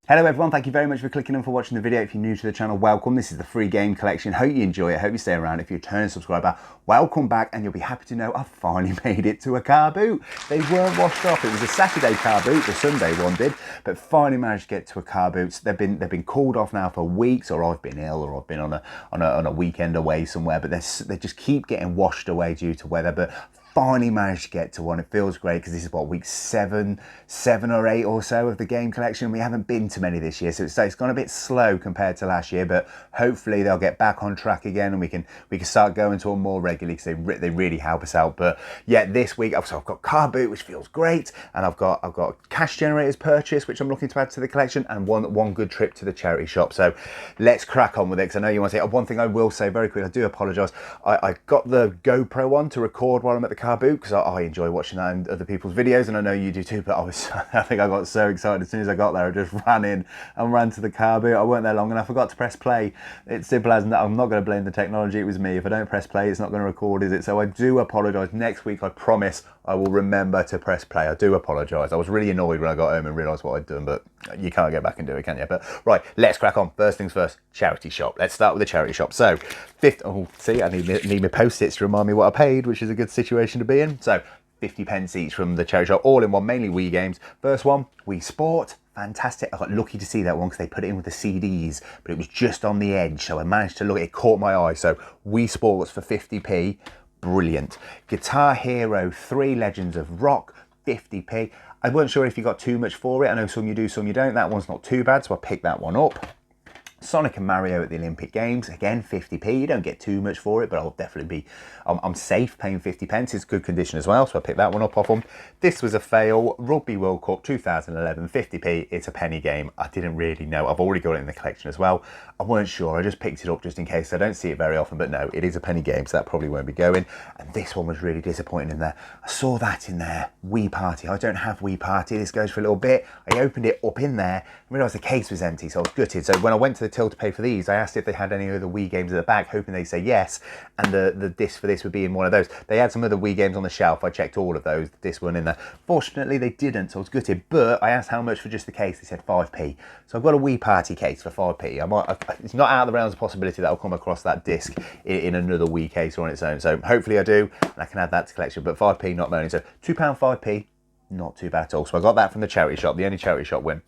Hello everyone, thank you very much for clicking and for watching the video. If you're new to the channel, welcome. This is the free game collection. Hope you enjoy it, hope you stay around. If you're a returning subscriber, welcome back, and you'll be happy to know I've finally made it to a car boot. They weren't washed off. It was a Saturday car boot, the Sunday one did, but finally managed to get to a car boot. They've been called off now for weeks, or I've been ill, or I've been on a weekend away somewhere, but they just keep getting washed away due to weather. But finally managed to get to one. It feels great because this is what, week seven or 8 or so of the game collection. We haven't been to many this year, so it's gone a bit slow compared to last year, but hopefully they'll get back on track again and we can start going to them more regularly because they really help us out. But yeah, this week I've got CARBOOT, which feels great, and I've got cash generators purchase, which I'm looking to add to the collection, and one good trip to the charity shop. So let's crack on with it, because I know you want to say one thing. I will say very quickly, I do apologise. I got the GoPro on to record while I'm at the CARBOOT because I enjoy watching that in other people's videos, and I know you do too, but I think I got so excited as soon as I got there. I just ran in and ran to the CARBOOT. I weren't there long and I forgot to press play. It's simple as that. I'm not going to blame the technology, it was me. If I don't press play, it's not going to record, is it? So I do apologise. Next week, I promise I will remember to press play. I do apologise. I was really annoyed when I got home and realised what I'd done, but you can't go back and do it, can you? But right, let's crack on. First things first, charity shop. Let's start with the charity shop. So, see, I need my post-its to remind me what I paid, which is a good situation to be in. So, 50 pence each from the charity shop, all in one, mainly Wii games. First one, Wii Sport. Fantastic. I got lucky to see that one because they put it in with the CDs, but it was just on the edge, so I managed to look. It caught my eye. So Wii Sports for 50p, brilliant. Guitar Hero 3 Legends of Rock, 50p. I weren't sure if you got too much for it. I know some you do, some you don't. That one's not too bad, so I picked that one up. Sonic and Mario at the Olympic Games, again 50p. You don't get too much for it, but I'll definitely be, I'm safe paying 50 pence. It's good condition as well, so I picked that one up off them. This was a fail. Rugby World Cup 2011, 50p. It's a penny game. I didn't really know. I've already got it in the collection as well. I weren't sure. I just picked it up just in case. I don't see it very often, but no, it is a penny game, so that probably won't be going. And this one was really disappointing in there. I saw that in there. Wii Party. I don't have Wii Party. This goes for a little bit. I opened it up in there and realised the case was empty, so I was gutted. So when I went to the till to pay for these, I asked if they had any other Wii games at the back, hoping they'd say yes, and the disc for this would be in one of those. They had some other Wii games on the shelf. I checked all of those. This one in there. Fortunately, they didn't, so I was gutted. But I asked how much for just the case. They said 5p. So I've got a Wii Party case for 5p. It's not out of the realms of possibility that I'll come across that disc in another Wii case or on its own. So hopefully I do, and I can add that to collection. But 5p, not moaning. So £2, 5p, not too bad at all. So I got that from the charity shop, the only charity shop win.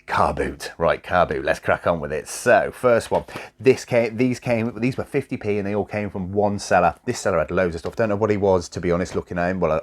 CARBOOT, right, CARBOOT, let's crack on with it. So first one, these were 50p and they all came from one seller. This seller had loads of stuff. Don't know what he was, to be honest, looking at him. Well,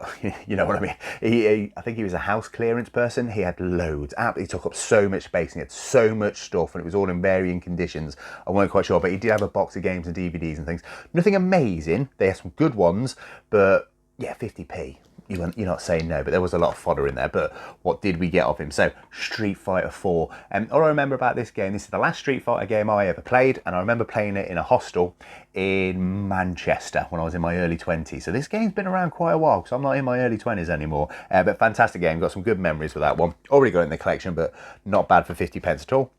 you know what I mean. I think he was a house clearance person. He had loads. He took up so much space and he had so much stuff, and it was all in varying conditions. I weren't quite sure, but he did have a box of games and DVDs and things. Nothing amazing. They had some good ones, but yeah, 50p. You're not saying no, but there was a lot of fodder in there. But what did we get off him? So, Street Fighter 4. All I remember about this game, this is the last Street Fighter game I ever played, and I remember playing it in a hostel in Manchester when I was in my early 20s. So this game's been around quite a while, because I'm not in my early 20s anymore. But fantastic game, got some good memories with that one. Already got it in the collection, but not bad for 50 pence at all.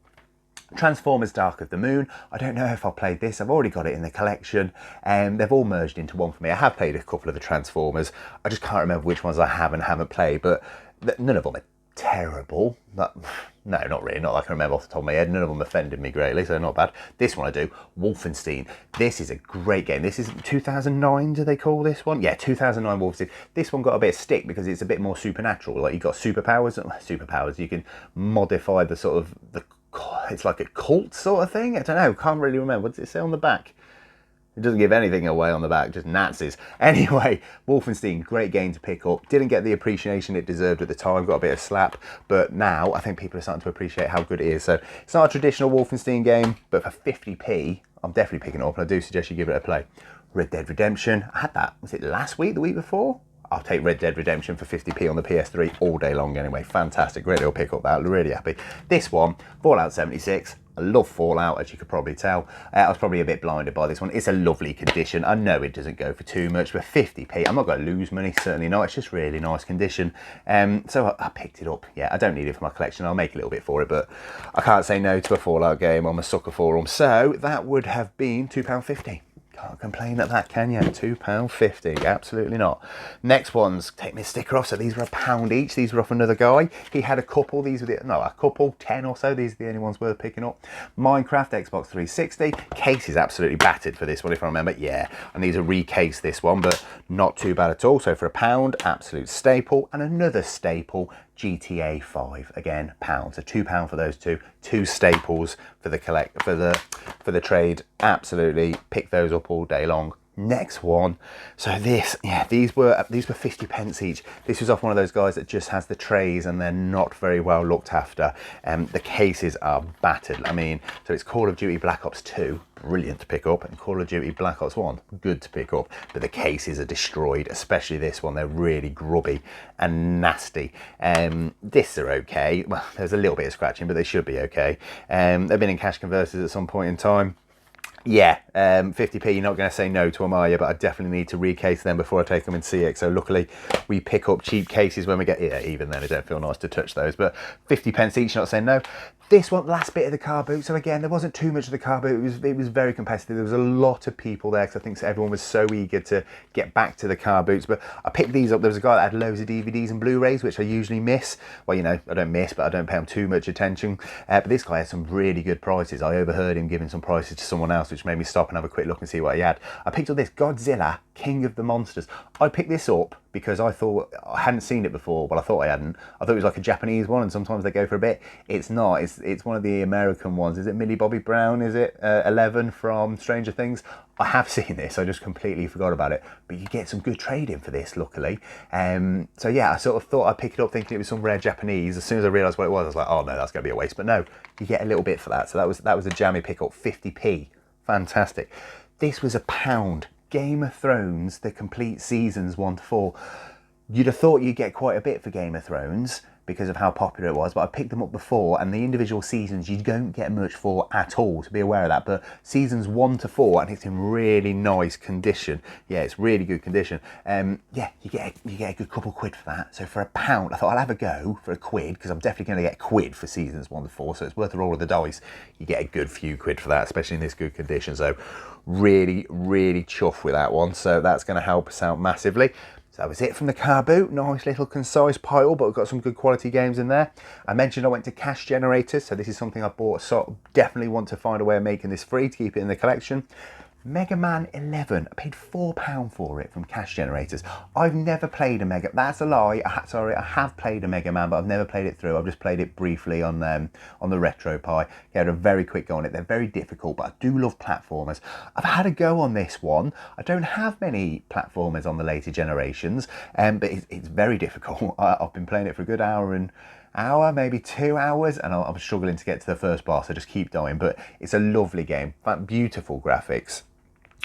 Transformers Dark of the Moon. I don't know if I've played this. I've already got it in the collection, and they've all merged into one for me. I have played a couple of the Transformers. I just can't remember which ones I have and haven't played, but none of them are terrible. No, not really. Not like I can remember off the top of my head. None of them offended me greatly, so not bad. This one I do. Wolfenstein. This is a great game. This is 2009, do they call this one? Yeah, 2009 Wolfenstein. This one got a bit of stick because it's a bit more supernatural. Like, you've got superpowers. You can modify the sort of it's like a cult sort of thing. I don't know. Can't really remember. What does it say on the back? It doesn't give anything away on the back, just Nazis. Anyway, Wolfenstein, great game to pick up. Didn't get the appreciation it deserved at the time, got a bit of slap, but now I think people are starting to appreciate how good it is. So it's not a traditional Wolfenstein game, but for 50p, I'm definitely picking it up, and I do suggest you give it a play. Red Dead Redemption, I had that, was it last week, the week before? I'll take Red Dead Redemption for 50p on the PS3 all day long anyway. Fantastic, great little pick up that, really happy. This one, Fallout 76. I love Fallout, as you could probably tell. I was probably a bit blinded by this one. It's a lovely condition. I know it doesn't go for too much, but 50p, I'm not going to lose money, certainly not. It's just really nice condition. So I picked it up. Yeah, I don't need it for my collection. I'll make a little bit for it, but I can't say no to a Fallout game. I'm a sucker for them. So that would have been £2.50. Can't complain at that, can you? £2.50, absolutely not. Next ones, take my sticker off. So these were £1 each. These were off another guy. He had a couple. These were a couple, 10 or so. These are the only ones worth picking up. Minecraft, Xbox 360. Case is absolutely battered for this one, if I remember. Yeah, and these are recased, this one, but not too bad at all. So for £1, absolute staple, and another staple, GTA 5, again, £1. So £2 for those two staples for the trade. Absolutely pick those up all day long. Next one, so this, yeah, these were 50p each. This was off one of those guys that just has the trays and they're not very well looked after. The cases are battered. I mean, so it's Call of Duty Black Ops 2, brilliant to pick up, and Call of Duty Black Ops 1, good to pick up, but the cases are destroyed, especially this one. They're really grubby and nasty. This are okay. Well, there's a little bit of scratching, but they should be okay. They've been in cash converters at some point in time. Yeah, 50p, you're not going to say no to them, are you? But I definitely need to recase them before I take them in CX. So luckily, we pick up cheap cases when we get, yeah, even then, it don't feel nice to touch those. But 50p each, not saying no. This one, last bit of the car boot. So again, there wasn't too much of the car boot. It was very competitive. There was a lot of people there because I think everyone was so eager to get back to the car boots. But I picked these up. There was a guy that had loads of DVDs and Blu-rays, which I usually miss. Well, you know, I don't miss, but I don't pay them too much attention. But this guy had some really good prices. I overheard him giving some prices to someone else, which made me stop and have a quick look and see what he had. I picked up this Godzilla, King of the Monsters. I picked this up because I thought, I hadn't seen it before. Well, I thought I hadn't. I thought it was like a Japanese one, and sometimes they go for a bit. It's not. It's one of the American ones. Is it Millie Bobby Brown? Is it 11 from Stranger Things? I have seen this. I just completely forgot about it. But you get some good trading for this, luckily. So yeah, I sort of thought I'd pick it up thinking it was some rare Japanese. As soon as I realised what it was, I was like, oh no, that's going to be a waste. But no, you get a little bit for that. So that was a jammy pickup. 50p. Fantastic. This was £1. Game of Thrones, the complete seasons 1 to 4. You'd have thought you'd get quite a bit for Game of Thrones because of how popular it was, but I picked them up before, and the individual seasons you don't get much for at all, to be aware of that. But seasons 1 to 4, and it's in really nice condition. Yeah, it's really good condition. Yeah, you get a good couple quid for that. So for £1, I thought I'll have a go for £1 because I'm definitely going to get £1 for seasons 1 to 4. So it's worth a roll of the dice. You get a good few quid for that, especially in this good condition. So really, really chuffed with that one. So that's going to help us out massively. So that was it from the car boot. Nice little concise pile, but we've got some good quality games in there. I mentioned I went to cash generators, so this is something I bought, so definitely want to find a way of making this free to keep it in the collection. Mega Man 11, I paid £4 for it from cash generators. I've never played a Mega, that's a lie, I have played a Mega Man, but I've never played it through. I've just played it briefly on the RetroPie. Had a very quick go on it. They're very difficult, but I do love platformers. I've had a go on this one. I don't have many platformers on the later generations, but it's very difficult. I've been playing it for a good hour, maybe 2 hours, and I'm struggling to get to the first boss. I just keep dying, but it's a lovely game. Beautiful graphics.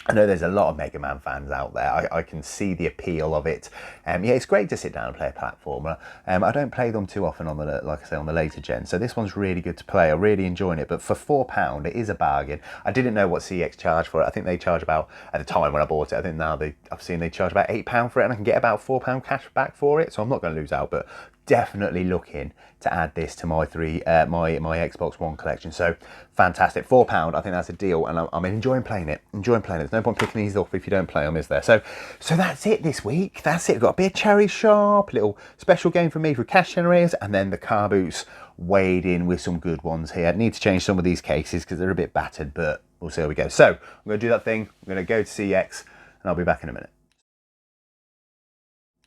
I know there's a lot of Mega Man fans out there. I can see the appeal of it. Yeah, it's great to sit down and play a platformer. I don't play them too often on the, like I say, on the later gen. So this one's really good to play. I'm really enjoying it. But for £4, it is a bargain. I didn't know what CX charged for it. I think they charge about, at the time when I bought it, I think now I've seen they charge about £8 for it, and I can get about £4 cash back for it. So I'm not going to lose out, but definitely looking to add this to my my Xbox One collection. So fantastic. £4, I think that's a deal, and I'm enjoying playing it. There's no point picking these up if you don't play them, is there? So that's it this week. That's it. Got a bit of cherry sharp, little special game for me for cash generators, and then the car boots weighed in with some good ones here. I need to change some of these cases because they're a bit battered, but we'll see how we go. So I'm going to do that thing. I'm going to go to CX, and I'll be back in a minute.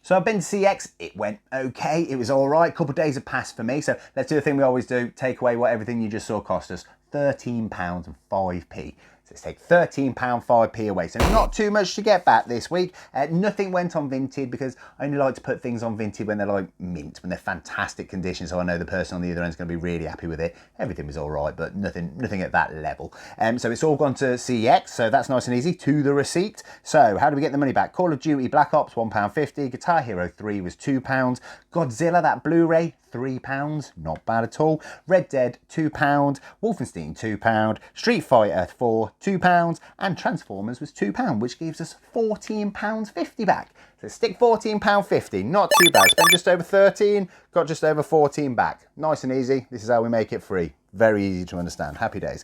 So I've been to CX, it went okay, it was all right. A couple of days have passed for me, so let's do the thing we always do, take away what everything you just saw cost us, £13 and 5p. So let's take £13, 5p away. So not too much to get back this week. Nothing went on Vinted because I only like to put things on Vinted when they're like mint, when they're fantastic condition. So I know the person on the other end is going to be really happy with it. Everything was all right, but nothing at that level. So it's all gone to CX. So that's nice and easy, to the receipt. So how do we get the money back? Call of Duty Black Ops, £1.50. Guitar Hero 3 was £2. Godzilla, that Blu-ray, £3, not bad at all. Red Dead, £2. Wolfenstein, £2. Street Fighter 4, £2. And Transformers was £2, which gives us £14.50 back. So stick £14.50, not too bad. Spent just over 13, got just over 14 back. Nice and easy. This is how we make it free. Very easy to understand. Happy days.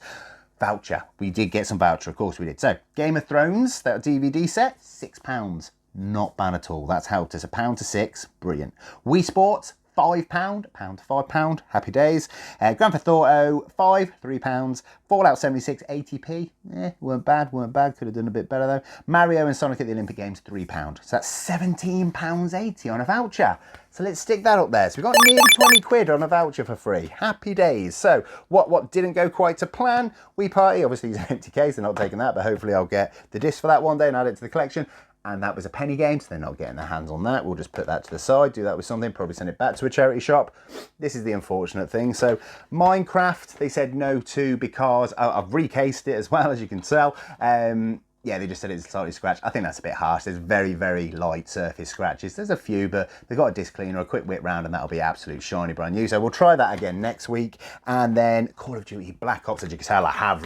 voucher. We did get some voucher, of course we did. So, Game of Thrones, that DVD set, £6. Not bad at all. That's helped us. £1 to £6, brilliant. Wii Sports, £5, £1 to £5, happy days. Grand Theft Auto, £3. Fallout 76, 80p, weren't bad, could have done a bit better though. Mario and Sonic at the Olympic Games, £3. So that's £17.80 on a voucher. So let's stick that up there. So we've got nearly 20 quid on a voucher for free. Happy days. So what didn't go quite to plan? Wii Party, obviously it's an empty case, they're not taking that, but hopefully I'll get the disc for that one day and add it to the collection. And that was a penny game, so they're not getting their hands on that. We'll just put that to the side, do that with something, probably send it back to a charity shop. This is the unfortunate thing. So Minecraft, they said no to because I've recased it as well, as you can tell. Yeah, they just said it's slightly scratched. I think that's a bit harsh. There's very, very light surface scratches. There's a few, but they've got a disc cleaner, a quick whip round, and that'll be absolute shiny brand new. So we'll try that again next week. And then Call of Duty Black Ops, as you can tell, I have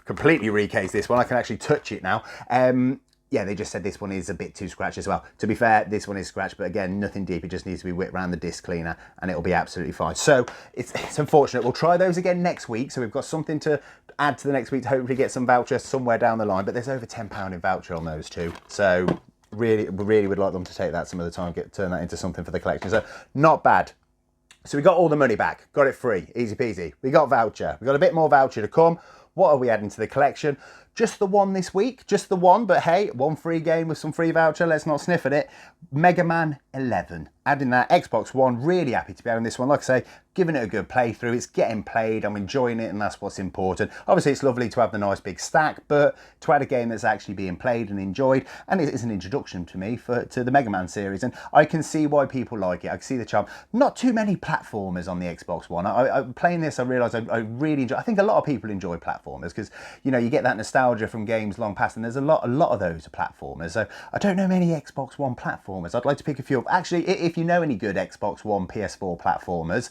completely recased this one. I can actually touch it now. Yeah, they just said this one is a bit too scratched as well. To be fair, this one is scratched, but again, nothing deep. It just needs to be whipped around the disc cleaner and it'll be absolutely fine. So it's unfortunate. We'll try those again next week. So we've got something to add to the next week to hopefully get some voucher somewhere down the line. But there's over £10 in voucher on those two. So really would like them to take that some of the time, turn that into something for the collection. So not bad. So we got all the money back, got it free, easy peasy. We got voucher. We got a bit more voucher to come. What are we adding to the collection? Just the one this week, just the one, but hey, one free game with some free voucher, let's not sniff at it. Mega Man 11, adding that Xbox One, really happy to be having this one. Like I say, giving it a good playthrough, it's getting played, I'm enjoying it, and that's what's important. Obviously, it's lovely to have the nice big stack, but to add a game that's actually being played and enjoyed, and it's an introduction to me to the Mega Man series, and I can see why people like it, I can see the charm. Not too many platformers on the Xbox One. Playing this, I realised I really enjoy, I think a lot of people enjoy platformers, because, you know, you get that nostalgia from games long past, and there's a lot of those are platformers. So I don't know many Xbox One platformers. I'd like to pick a few up. Actually, if you know any good Xbox One, PS4 platformers,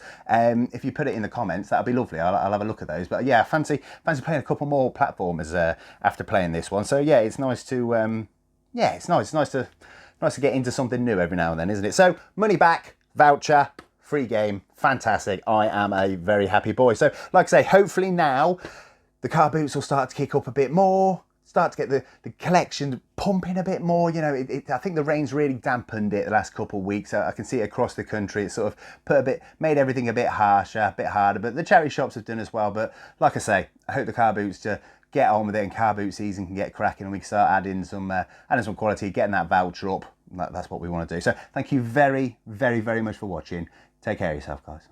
if you put it in the comments, that'd be lovely. I'll have a look at those. But yeah, fancy playing a couple more platformers after playing this one. So yeah, it's nice to it's nice to get into something new every now and then, isn't it? So money back, voucher, free game, fantastic. I am a very happy boy. So like I say, hopefully now the car boots will start to kick up a bit more, start to get the collection pumping a bit more. You know, I think the rain's really dampened it the last couple of weeks. I can see it across the country. It's sort of made everything a bit harsher, a bit harder, but the charity shops have done as well. But like I say, I hope the car boots to get on with it and car boot season can get cracking and we can start adding some quality, getting that voucher up. That's what we want to do. So thank you very, very, very much for watching. Take care of yourself, guys.